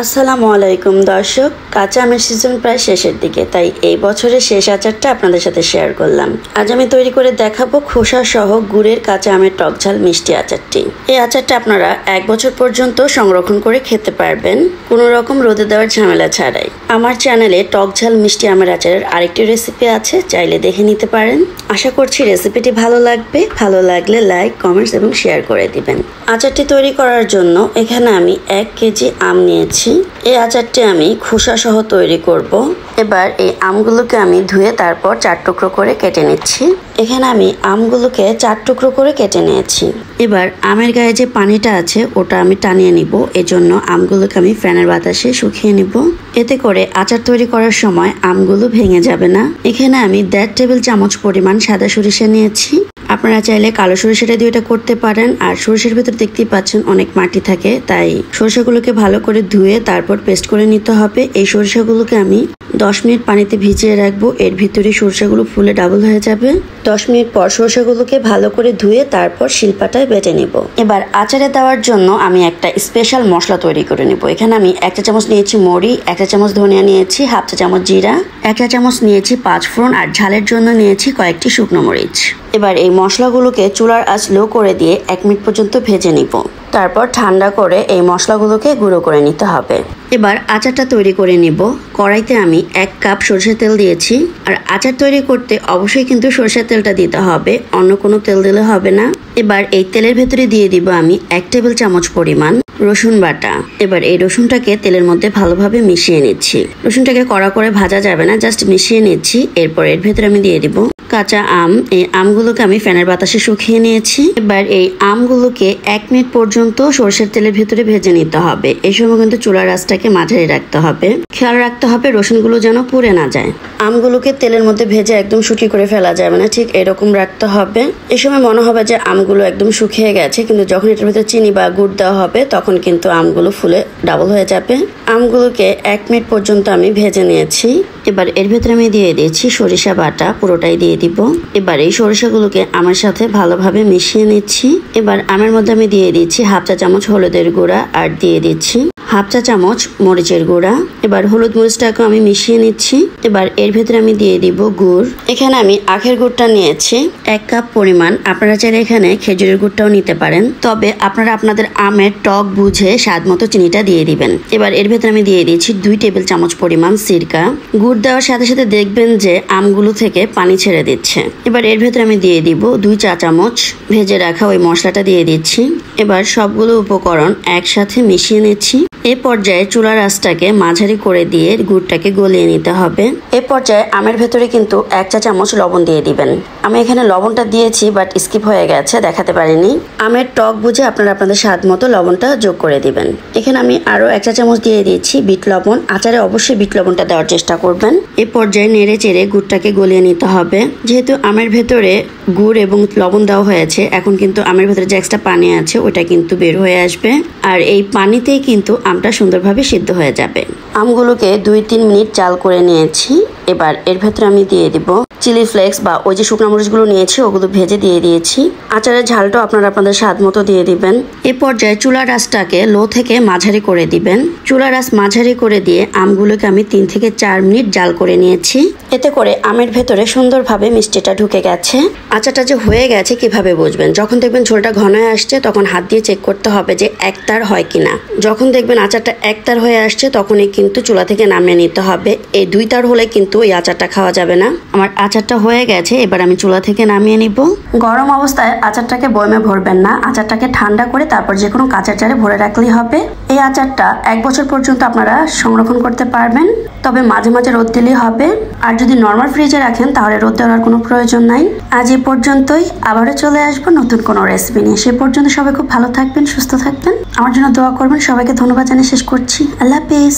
আসসালামু আলাইকুম দর্শক, কাঁচা আমের সিজন প্রায় শেষের দিকে, তাই এই বছরের শেষ আচারটা আপনাদের সাথে শেয়ার করলাম। আজ আমি তৈরি করে দেখাবো খোসা সহ গুড়ের কাঁচা আমের টক ঝাল মিষ্টি আচারটি। এই আচারটা আপনারা 1 বছর পর্যন্ত সংরক্ষণ করে খেতে পারবেন, কোনো রকম রোদে দেওয়ার ঝামেলা ছাড়াই। আমার চ্যানেলে টক ঝাল মিষ্টি আমের আচারের আরেকটি রেসিপি আছে, চাইলে দেখে নিতে পারেন। আশা করছি রেসিপিটি ভালো লাগবে। ভালো লাগলে লাইক, কমেন্টস এবং শেয়ার করে দিবেন। আচারটি তৈরি করার জন্য এখানে আমি 1 কেজি আম নিয়েছি। এই আচারটি আমি খোসা সহ তৈরি করব। এবার এই আমগুলোকে আমি ধুয়ে তারপর 4 টুকরো করে কেটে নিচ্ছি। এখানে আমি আমগুলোকে 4 টুকরো করে কেটে নিয়েছি। এবার আমের গায়ে যে পানিটা আছে ওটা আমি টানিয়ে নিব। এজন্য আমগুলোকে আমি ফ্যানের বাতাসে শুকিয়ে নিব। এতে করে আচার তৈরি করার সময় আমগুলো ভেঙে যাবে না। এখানে আমি 1.5 টেবিল চামচ পরিমাণ সাদা সরিষা নিয়েছি। আপনারা চাইলে কালো সরিষাটা দিয়ে এটা করতে পারেন। আর সরিষার ভিতর দেখতেই পাচ্ছেন অনেক মাটি থাকে, তাই সরিষাগুলোকে ভালো করে ধুয়ে তারপর পেস্ট করে নিতে হবে। এই সরিষাগুলোকে আমি 10 মিনিট পানিতে ভিজিয়ে রাখবো। এর ভিতরে সরিষাগুলো ফুলে ডাবল হয়ে যাবে। 10 মিনিট পর সরিষাগুলোকে ভালো করে ধুয়ে তারপর শিলপাটায় বেটে নিব। এবার আচারে দেওয়ার জন্য আমি একটা স্পেশাল মশলা তৈরি করে নিব। এখানে আমি 1 চা চামচ নিয়েছি মরি, 1 চা চামচ ধনিয়া নিয়েছি, 1/2 চা চামচ জিরা, 1 চা চামচ নিয়েছি 5 ফোড়ন, আর ঝালের জন্য নিয়েছি কয়েকটি শুকনো মরিচ। এবার এই মশলাগুলোকে চুলার আঁচ লো করে দিয়ে 1 মিনিট পর্যন্ত ভেজে নিব। তারপর ঠান্ডা করে এই মশলাগুলোকে গুঁড়ো করে নিতে হবে। এবার আচারটা তৈরি করে নিব। কড়াইতে আমি 1 কাপ সরষের তেল দিয়েছি। আর আচার তৈরি করতে অবশ্যই কিন্তু সরষের তেলটা দিতে হবে, অন্য কোনো তেল দিলে হবে না। এবার এই তেলের ভেতরে দিয়ে দিব আমি 1 টেবিল চামচ পরিমাণ রসুন বাটা। এবার এই রসুনটাকে তেলের মধ্যে ভালোভাবে মিশিয়ে নিচ্ছি। রসুনটাকে কড়া করে ভাজা যাবে না, জাস্ট মিশিয়ে নিচ্ছি। এরপর এর ভেতরে আমি দিয়ে দিব কাঁচা আম। এই আমগুলোকে আমি ফ্যানের বাতাসে শুকিয়ে নিয়েছি। এবার এই আমগুলোকে 1 মিনিট পর্যন্ত সরষের তেলের ভেতরে ভেজে নিতে হবে। এই সময় কিন্তু চুলার আঁচটাকে মাঝারি রাখতে হবে। খেয়াল রাখতে হবে রসুনগুলো যেন পুড়ে না যায়। আমগুলোকে তেলের মধ্যে ভেজে একদম শুকিয়ে করে ফেলা যাবে না, ঠিক এরকম রাখতে হবে। এই সময় মনে হবে যে আমগুলো একদম শুকিয়ে গেছে, কিন্তু যখন এটার ভিতরে চিনি বা গুড় দেওয়া হবে তখন কিন্তু আমগুলো ফুলে ডাবল হয়ে যাবে। আমগুলোকে 1 মিনিট পর্যন্ত আমি ভেজে নিয়েছি। এবার এর ভেতরে আমি দিয়ে দিয়েছি সরিষা বাটা, পুরোটাই দিয়ে দিব। এবার এই সরিষাগুলোকে আমার সাথে ভালোভাবে মিশিয়ে নিচ্ছি। এবার আমের মধ্যে আমি দিয়ে দিচ্ছি 1/2 চা চামচ হলুদের গুঁড়া, আর দিয়ে দিচ্ছি 1/2 চা চামচ মরিচের গুঁড়া। এবার হলুদ মরিচটাকে আমি মিশিয়ে নিচ্ছি। এবার এর ভেতরে আমি দিয়ে দিব গুড়। এখানে আমি আখের গুড়টা নিয়েছি 1 কাপ পরিমাণ। আপনারা চাইলে এখানে খেজুরের গুড়টাও নিতে পারেন, তবে আপনারা আপনাদের আমের টক বুঝে স্বাদ মতো চিনিটা দিয়ে দিবেন। এবার এর ভেতরে আমি দিয়ে দিচ্ছি 2 টেবিল চামচ পরিমাণ সিরকা। গুড় দেওয়ার সাথে সাথে দেখবেন যে আমগুলো থেকে পানি ছেড়ে দিচ্ছে। এবার এর ভেতরে আমি দিয়ে দিব 2 চা চামচ ভেজে রাখা ওই মশলাটা দিয়ে দিচ্ছি। এবার সবগুলো উপকরণ একসাথে মিশিয়ে নিচ্ছি। এই পর্যায়ে চুলার আঁচটাকে মাঝারি করে দিয়ে গুড়টাকে গলিয়ে নিতে হবে। এই পর্যায়ে আমের ভেতরে কিন্তু 1 চা চামচ লবণ দিয়ে দিবেন। আমি এখানে লবণটা দিয়েছি, বাট স্কিপ হয়ে গেছে, দেখাতে পারিনি। আমের টক বুঝে আপনারা আপনাদের স্বাদ মতো লবণটা যোগ করে দিবেন। এখানে আমি আরো 1 চা চামচ দিয়ে দিয়েছি বিট লবণ। আচারে অবশ্যই বিট লবণটা দেওয়ার চেষ্টা করবেন। এই পর্যায়ে নেড়ে চেড়ে গুড়টাকে গলিয়ে নিতে হবে। যেহেতু আমের ভেতরে গুড় এবং লবণ দেওয়া হয়েছে, এখন কিন্তু আমের ভেতরে যে এক্সট্রা পানি আছে ওটা কিন্তু বের হয়ে আসবে। আর এই পানিতেই কিন্তু আমটা সুন্দরভাবে সিদ্ধ হয়ে যাবে। আমগুলোকে 2-3 মিনিট জাল করে নিয়েছি। এবার এর ভেতরে আমি দিয়ে দিব চিলি ফ্লেক্স বা ওই যে শুকনো মরিচগুলো নিয়েছি ওগুলো ভেজে দিয়ে দিয়েছি। আচারের ঝালটাও আপনারা আপনাদের স্বাদ মতো দিয়ে দিবেন। এই পর্যায়ে চুলার আঁচটাকে লো থেকে মাঝারি করে দিবেন। চুলার আঁচ মাঝারি করে দিয়ে আমগুলোকে আমি 3 থেকে 4 মিনিট জাল করে নিয়েছি। এতে করে আমের ভেতরে সুন্দরভাবে মিষ্টিটা ঢুকে গেছে। আচারটা যে হয়ে গেছে কিভাবে বুঝবেন? যখন দেখবেন ঝোলটা ঘন হয়ে আসছে তখন হাত দিয়ে চেক করতে হবে যে একতার হয় কিনা। যখন দেখবেন আচারটা একতার হয়ে আসছে তখনই কিন্তু চুলা থেকে নামিয়ে নিতে হবে। এই 2 তার হলে কিন্তু এই আচারটা খাওয়া যাবে না। আমার আচারটা হয়ে গেছে, এবার আমি চুলা থেকে নামিয়ে নিব। গরম অবস্থায় আচারটাকে বয়মে ভরবেন না, আচারটাকে ঠান্ডা করে তারপর যে কোনো কাঁচের জারে ভরে রাখলেই হবে। এই আচারটা 1 বছর পর্যন্ত আপনারা সংরক্ষণ করতে পারবেন, তবে মাঝে মাঝে রোদ দিলেই হবে। আর যদি নর্মাল ফ্রিজে রাখেন তাহলে রোদ দেওয়ার কোনো প্রয়োজন নাই। আজ এই পর্যন্তই, আবারও চলে আসবো নতুন কোনো রেসিপি নিয়ে। সে পর্যন্ত সবাই খুব ভালো থাকবেন, সুস্থ থাকবেন, আমার জন্য দোয়া করবেন। সবাইকে ধন্যবাদ জানিয়ে শেষ করছি। আল্লাহ হাফেজ।